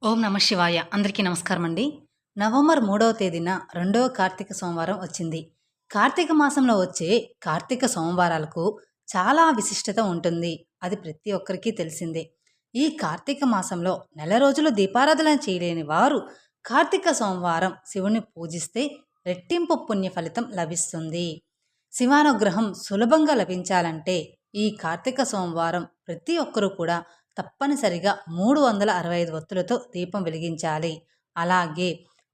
ఓం నమ శివాయ. అందరికీ నమస్కారం అండి. నవంబర్ 3వ తేదీన రెండవ కార్తీక సోమవారం వచ్చింది. కార్తీక మాసంలో వచ్చే కార్తీక సోమవారాలకు చాలా విశిష్టత ఉంటుంది. అది ప్రతి ఒక్కరికి తెలిసిందే. ఈ కార్తీక మాసంలో నెల రోజులు దీపారాధన చేయలేని వారు కార్తీక సోమవారం శివుని పూజిస్తే రెట్టింపు పుణ్య ఫలితం లభిస్తుంది. శివానుగ్రహం సులభంగా లభించాలంటే ఈ కార్తీక సోమవారం ప్రతి ఒక్కరూ కూడా తప్పనిసరిగా 365 ఒత్తులతో దీపం వెలిగించాలి. అలాగే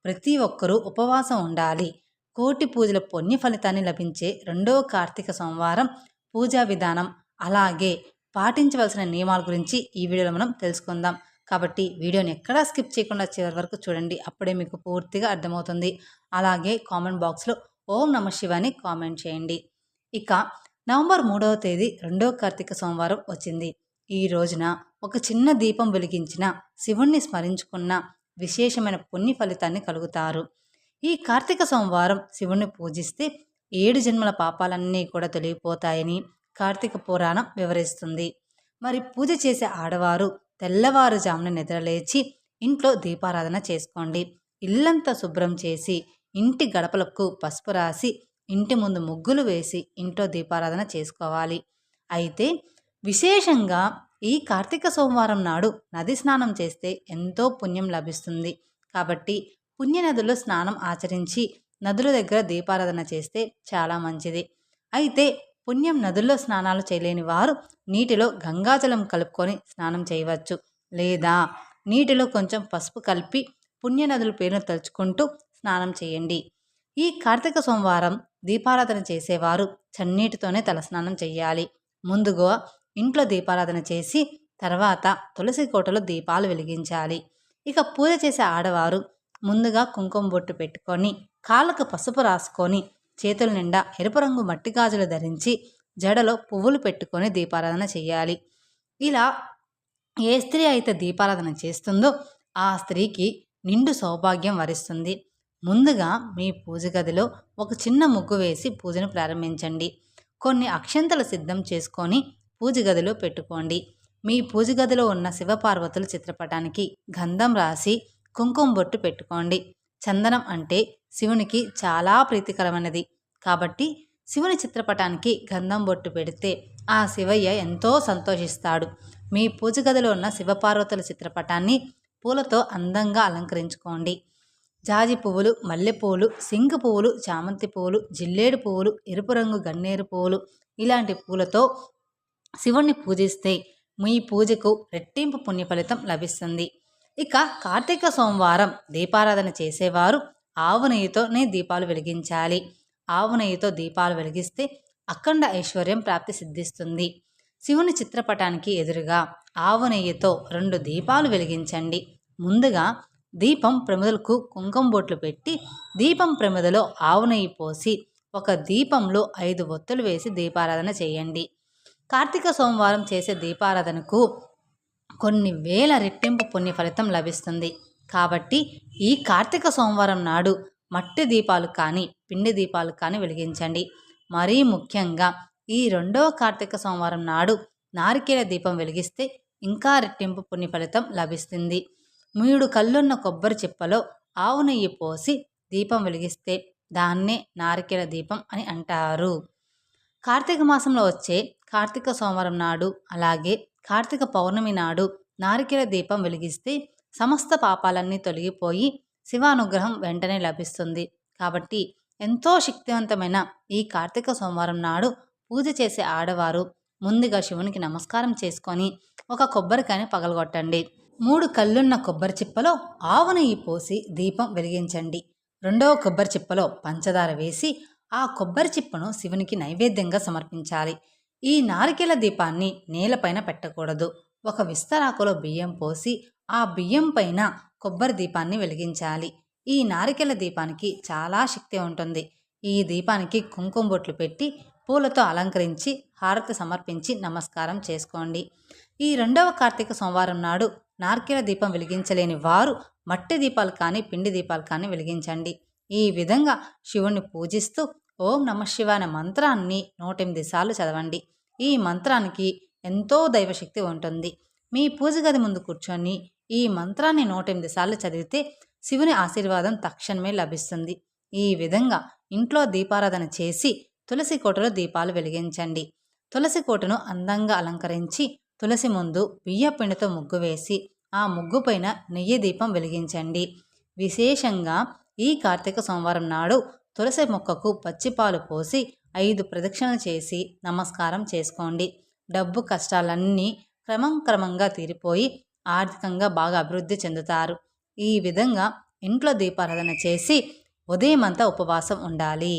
ప్రతి ఒక్కరూ ఉపవాసం ఉండాలి. కోటి పూజల పుణ్య ఫలితాన్ని లభించే రెండవ కార్తీక సోమవారం పూజా విధానం, అలాగే పాటించవలసిన నియమాల గురించి ఈ వీడియోలో మనం తెలుసుకుందాం. కాబట్టి వీడియోని ఎక్కడా స్కిప్ చేయకుండా చివరి వరకు చూడండి. అప్పుడే మీకు పూర్తిగా అర్థమవుతుంది. అలాగే కామెంట్ బాక్స్లో ఓం నమ శివాని కామెంట్ చేయండి. ఇక నవంబర్ 3వ తేదీ రెండవ కార్తీక సోమవారం వచ్చింది. ఈ రోజున ఒక చిన్న దీపం వెలిగించిన, శివుణ్ణి స్మరించుకున్న విశేషమైన పుణ్య ఫలితాన్ని కలుగుతారు. ఈ కార్తీక సోమవారం శివుణ్ణి పూజిస్తే 7 జన్మల పాపాలన్నీ కూడా తొలగిపోతాయని కార్తీక పురాణం వివరిస్తుంది. మరి పూజ చేసే ఆడవారు తెల్లవారుజామున నిద్రలేచి ఇంట్లో దీపారాధన చేసుకోండి. ఇల్లంతా శుభ్రం చేసి ఇంటి గడపలకు పసుపు రాసి ఇంటి ముందు ముగ్గులు వేసి ఇంట్లో దీపారాధన చేసుకోవాలి. అయితే విశేషంగా ఈ కార్తీక సోమవారం నాడు నది స్నానం చేస్తే ఎంతో పుణ్యం లభిస్తుంది. కాబట్టి పుణ్య నదుల్లో స్నానం ఆచరించి నదుల దగ్గర దీపారాధన చేస్తే చాలా మంచిది. అయితే పుణ్యం నదుల్లో స్నానాలు చేయలేని వారు నీటిలో గంగాజలం కలుపుకొని స్నానం చేయవచ్చు. లేదా నీటిలో కొంచెం పసుపు కలిపి పుణ్య నదుల పేరును తలుచుకుంటూ స్నానం చేయండి. ఈ కార్తీక సోమవారం దీపారాధన చేసేవారు చన్నీటితోనే తలస్నానం చేయాలి. ముందుగా ఇంట్లో దీపారాధన చేసి తర్వాత తులసి కోటలో దీపాలు వెలిగించాలి. ఇక పూజ చేసే ఆడవారు ముందుగా కుంకుమ బొట్టు పెట్టుకొని కాళ్ళకు పసుపు రాసుకొని చేతుల నిండా ఎరుపు రంగు మట్టి గాజులు ధరించి జడలో పువ్వులు పెట్టుకొని దీపారాధన చేయాలి. ఇలా ఏ స్త్రీ అయితే దీపారాధన చేస్తుందో ఆ స్త్రీకి నిండు సౌభాగ్యం వరిస్తుంది. ముందుగా మీ పూజ గదిలో ఒక చిన్న ముగ్గు వేసి పూజను ప్రారంభించండి. కొన్ని అక్షంతలు సిద్ధం చేసుకొని పూజ గదిలో పెట్టుకోండి. మీ పూజ గదిలో ఉన్న శివపార్వతుల చిత్రపటానికి గంధం రాసి కుంకుమ బొట్టు పెట్టుకోండి. చందనం అంటే శివునికి చాలా ప్రీతికరమైనది. కాబట్టి శివుని చిత్రపటానికి గంధం బొట్టు పెడితే ఆ శివయ్య ఎంతో సంతోషిస్తాడు. మీ పూజ గదిలో ఉన్న శివపార్వతుల చిత్రపటాన్ని పూలతో అందంగా అలంకరించుకోండి. జాజి పువ్వులు, మల్లె పువ్వులు, సింగు పువ్వులు, చామంతి పువ్వులు, జిల్లేడు పువ్వులు, ఎరుపు రంగు గన్నేరు పువ్వులు ఇలాంటి పూలతో శివుణ్ణి పూజిస్తే మీ పూజకు రెట్టింపు పుణ్య ఫలితం లభిస్తుంది. ఇక కార్తీక సోమవారం దీపారాధన చేసేవారు ఆవు నెయ్యితోనే దీపాలు వెలిగించాలి. ఆవు నెయ్యితో దీపాలు వెలిగిస్తే అఖండ ఐశ్వర్యం ప్రాప్తి సిద్ధిస్తుంది. శివుని చిత్రపటానికి ఎదురుగా ఆవు నెయ్యితో 2 దీపాలు వెలిగించండి. ముందుగా దీపం ప్రమిదలకు కుంకుమ బొట్లు పెట్టి దీపం ప్రమిదలో ఆవు నెయ్యి పోసి ఒక దీపంలో 5 ఒత్తులు వేసి దీపారాధన చేయండి. కార్తీక సోమవారం చేసే దీపారాధనకు కొన్ని వేల రెట్టింపు పుణ్య ఫలితం లభిస్తుంది. కాబట్టి ఈ కార్తీక సోమవారం నాడు మట్టి దీపాలు కానీ పిండి దీపాలు కానీ వెలిగించండి. మరీ ముఖ్యంగా ఈ రెండవ కార్తీక సోమవారం నాడు నారికేల దీపం వెలిగిస్తే ఇంకా రెట్టింపు పుణ్య ఫలితం లభిస్తుంది. 3 కళ్ళున్న కొబ్బరి చిప్పలో ఆవు నెయ్యి పోసి దీపం వెలిగిస్తే దాన్నే నారికేల దీపం అని అంటారు. కార్తీక మాసంలో వచ్చే కార్తీక సోమవారం నాడు, అలాగే కార్తీక పౌర్ణమి నాడు నారికేల దీపం వెలిగిస్తే సమస్త పాపాలన్నీ తొలగిపోయి శివానుగ్రహం వెంటనే లభిస్తుంది. కాబట్టి ఎంతో శక్తివంతమైన ఈ కార్తీక సోమవారం నాడు పూజ చేసే ఆడవారు ముందుగా శివునికి నమస్కారం చేసుకొని ఒక కొబ్బరికాయని పగలగొట్టండి. 3 కళ్ళున్న కొబ్బరి చిప్పలో ఆవు నెయ్యి పోసి దీపం వెలిగించండి. రెండవ కొబ్బరి చిప్పలో పంచదార వేసి ఆ కొబ్బరి చిప్పను శివునికి నైవేద్యంగా సమర్పించాలి. ఈ నారికేల దీపాన్ని నేలపైన పెట్టకూడదు. ఒక విస్తరాకులో బియ్యం పోసి ఆ బియ్యం పైన కొబ్బరి దీపాన్ని వెలిగించాలి. ఈ నారికేల దీపానికి చాలా శక్తి ఉంటుంది. ఈ దీపానికి కుంకుమ బొట్లు పెట్టి పూలతో అలంకరించి హారతి సమర్పించి నమస్కారం చేసుకోండి. ఈ రెండవ కార్తీక సోమవారం నాడు నారికేల దీపం వెలిగించలేని వారు మట్టి దీపాలు కానీ పిండి దీపాలు కానీ వెలిగించండి. ఈ విధంగా శివుణ్ణి పూజిస్తూ ఓం నమ శివాయ అనే మంత్రాన్ని 108 సార్లు చదవండి. ఈ మంత్రానికి ఎంతో దైవశక్తి ఉంటుంది. మీ పూజ గది ముందు కూర్చొని ఈ మంత్రాన్ని 108 సార్లు చదివితే శివుని ఆశీర్వాదం తక్షణమే లభిస్తుంది. ఈ విధంగా ఇంట్లో దీపారాధన చేసి తులసి కోటలో దీపాలు వెలిగించండి. తులసి కోటను అందంగా అలంకరించి తులసి ముందు బియ్యపిండితో ముగ్గు వేసి ఆ ముగ్గు పైన నెయ్యి దీపం వెలిగించండి. విశేషంగా ఈ కార్తీక సోమవారం నాడు తులసి మొక్కకు పచ్చిపాలు పోసి 5 ప్రదక్షిణలు చేసి నమస్కారం చేసుకోండి. డబ్బు కష్టాలన్నీ క్రమంగా తీరిపోయి ఆర్థికంగా బాగా అభివృద్ధి చెందుతారు. ఈ విధంగా ఇంట్లో దీపారాధన చేసి ఉదయమంతా ఉపవాసం ఉండాలి.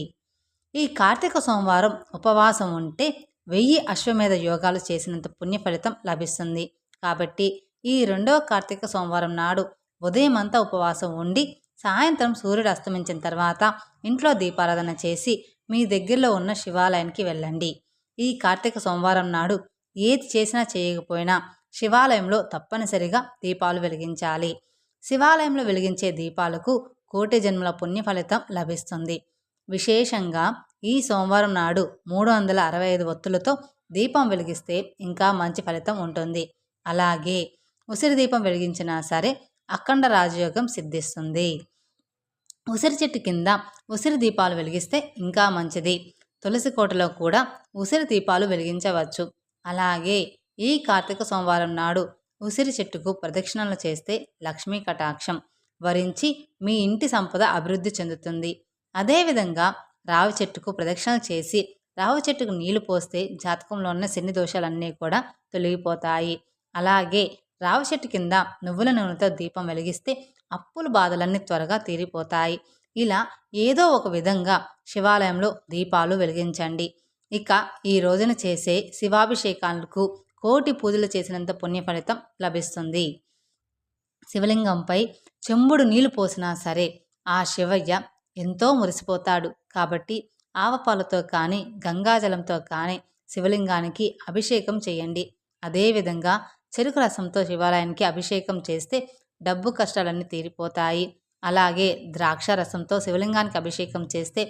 ఈ కార్తీక సోమవారం ఉపవాసం ఉంటే 1000 అశ్వమేధ యోగాలు చేసినంత పుణ్య ఫలితం లభిస్తుంది. కాబట్టి ఈ 2వ కార్తీక సోమవారం నాడు ఉదయమంతా ఉపవాసం ఉండి సాయంత్రం సూర్యుడు అస్తమించిన తర్వాత ఇంట్లో దీపారాధన చేసి మీ దగ్గరలో ఉన్న శివాలయానికి వెళ్ళండి. ఈ కార్తీక సోమవారం నాడు ఏది చేసినా చేయకపోయినా శివాలయంలో తప్పనిసరిగా దీపాలు వెలిగించాలి. శివాలయంలో వెలిగించే దీపాలకు కోటి జన్మల పుణ్య ఫలితం లభిస్తుంది. విశేషంగా ఈ సోమవారం నాడు 365 ఒత్తులతో దీపం వెలిగిస్తే ఇంకా మంచి ఫలితం ఉంటుంది. అలాగే ఉసిరి దీపం వెలిగించినా సరే అఖండ రాజయోగం సిద్ధిస్తుంది. ఉసిరి చెట్టు కింద ఉసిరి దీపాలు వెలిగిస్తే ఇంకా మంచిది. తులసి కోటలో కూడా ఉసిరి దీపాలు వెలిగించవచ్చు. అలాగే ఈ కార్తీక సోమవారం నాడు ఉసిరి చెట్టుకు ప్రదక్షిణలు చేస్తే లక్ష్మీ కటాక్షం వరించి మీ ఇంటి సంపద అభివృద్ధి చెందుతుంది. అదేవిధంగా రావి చెట్టుకు ప్రదక్షిణలు చేసి రావి చెట్టుకు నీళ్లు పోస్తే జాతకంలో ఉన్న శని దోషాలన్నీ కూడా తొలగిపోతాయి. అలాగే రావి చెట్టు కింద నువ్వుల నూనెతో దీపం వెలిగిస్తే అప్పుల బాధలన్నీ త్వరగా తీరిపోతాయి. ఇలా ఏదో ఒక విధంగా శివాలయంలో దీపాలు వెలిగించండి. ఇక ఈ రోజున చేసే శివాభిషేకాలకు కోటి పూజలు చేసినంత పుణ్య ఫలితం లభిస్తుంది. శివలింగంపై చెంబుడు నీళ్లు పోసినా సరే ఆ శివయ్య ఎంతో మురిసిపోతాడు. కాబట్టి ఆవపాలతో కానీ గంగాజలంతో కానీ శివలింగానికి అభిషేకం చేయండి. అదేవిధంగా చెరుకు రసంతో శివాలయానికి అభిషేకం చేస్తే డబ్బు కష్టాలన్నీ తీరిపోతాయి. అలాగే ద్రాక్ష రసంతో శివలింగానికి అభిషేకం చేస్తే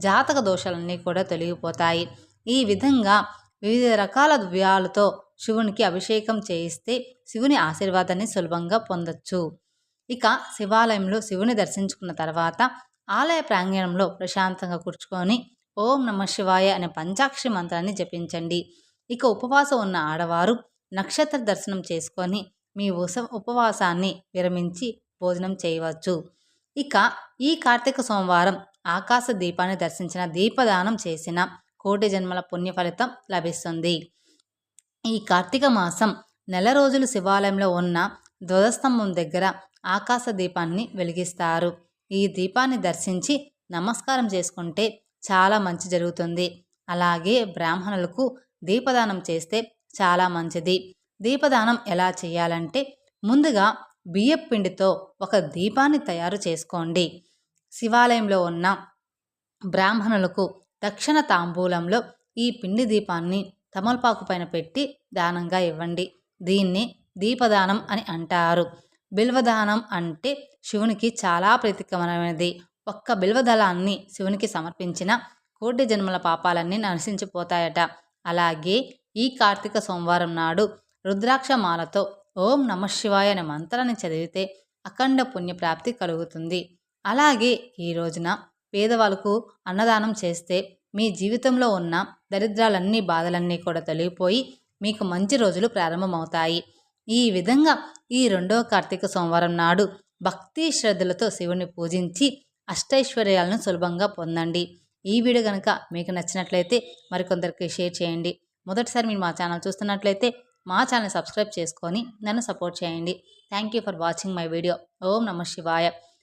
జాతక దోషాలన్నీ కూడా తొలగిపోతాయి. ఈ విధంగా వివిధ రకాల ద్రవ్యాలతో శివునికి అభిషేకం చేయిస్తే శివుని ఆశీర్వాదాన్ని సులభంగా పొందొచ్చు. ఇక శివాలయంలో శివుని దర్శించుకున్న తర్వాత ఆలయ ప్రాంగణంలో ప్రశాంతంగా కూర్చుకొని ఓం నమః శివాయ అనే పంచాక్షరి మంత్రాన్ని జపించండి. ఇక ఉపవాసం ఉన్న ఆడవారు నక్షత్ర దర్శనం చేసుకొని మీ ఉపవాసాన్ని విరమించి భోజనం చేయవచ్చు. ఇక ఈ కార్తీక సోమవారం ఆకాశ దీపాన్ని దర్శించిన దీపదానం చేసిన కోటి జన్మల పుణ్య ఫలితం లభిస్తుంది. ఈ కార్తీక మాసం నెల రోజులు శివాలయంలో ఉన్న ధ్వజస్తంభం దగ్గర ఆకాశ దీపాన్ని వెలిగిస్తారు. ఈ దీపాన్ని దర్శించి నమస్కారం చేసుకుంటే చాలా మంచి జరుగుతుంది. అలాగే బ్రాహ్మణులకు దీపదానం చేస్తే చాలా మంచిది. దీపదానం ఎలా చేయాలంటే ముందుగా బియ్యపు పిండితో ఒక దీపాన్ని తయారు చేసుకోండి. శివాలయంలో ఉన్న బ్రాహ్మణులకు దక్షిణ తాంబూలంలో ఈ పిండి దీపాన్ని తమలపాకు పైన పెట్టి దానంగా ఇవ్వండి. దీన్ని దీపదానం అని అంటారు. బిల్వదానం అంటే శివునికి చాలా ప్రీతికరమైనది. ఒక్క బిల్వదళాన్ని శివునికి సమర్పించిన కోటి జన్మల పాపాలన్నీ నశించిపోతాయట. అలాగే ఈ కార్తీక సోమవారం నాడు రుద్రాక్ష మాలతో ఓం నమః శివాయ అనే మంత్రాన్ని చదివితే అఖండ పుణ్యప్రాప్తి కలుగుతుంది. అలాగే ఈ రోజున పేదవాళ్ళకు అన్నదానం చేస్తే మీ జీవితంలో ఉన్న దరిద్రాలన్నీ బాధలన్నీ కూడా తొలగిపోయి మీకు మంచి రోజులు ప్రారంభమవుతాయి. ఈ విధంగా ఈ 2వ కార్తీక సోమవారం నాడు భక్తి శ్రద్ధలతో శివుని పూజించి అష్టైశ్వర్యాలను సులభంగా పొందండి. ఈ వీడియో కనుక మీకు నచ్చినట్లయితే మరికొందరికి షేర్ చేయండి. మొదటిసారి మీరు మా ఛానల్ చూస్తున్నట్లయితే మా ఛానల్ సబ్స్క్రైబ్ చేసుకొని నన్ను సపోర్ట్ చేయండి. Thank you for watching my video. ఓం నమః శివాయ.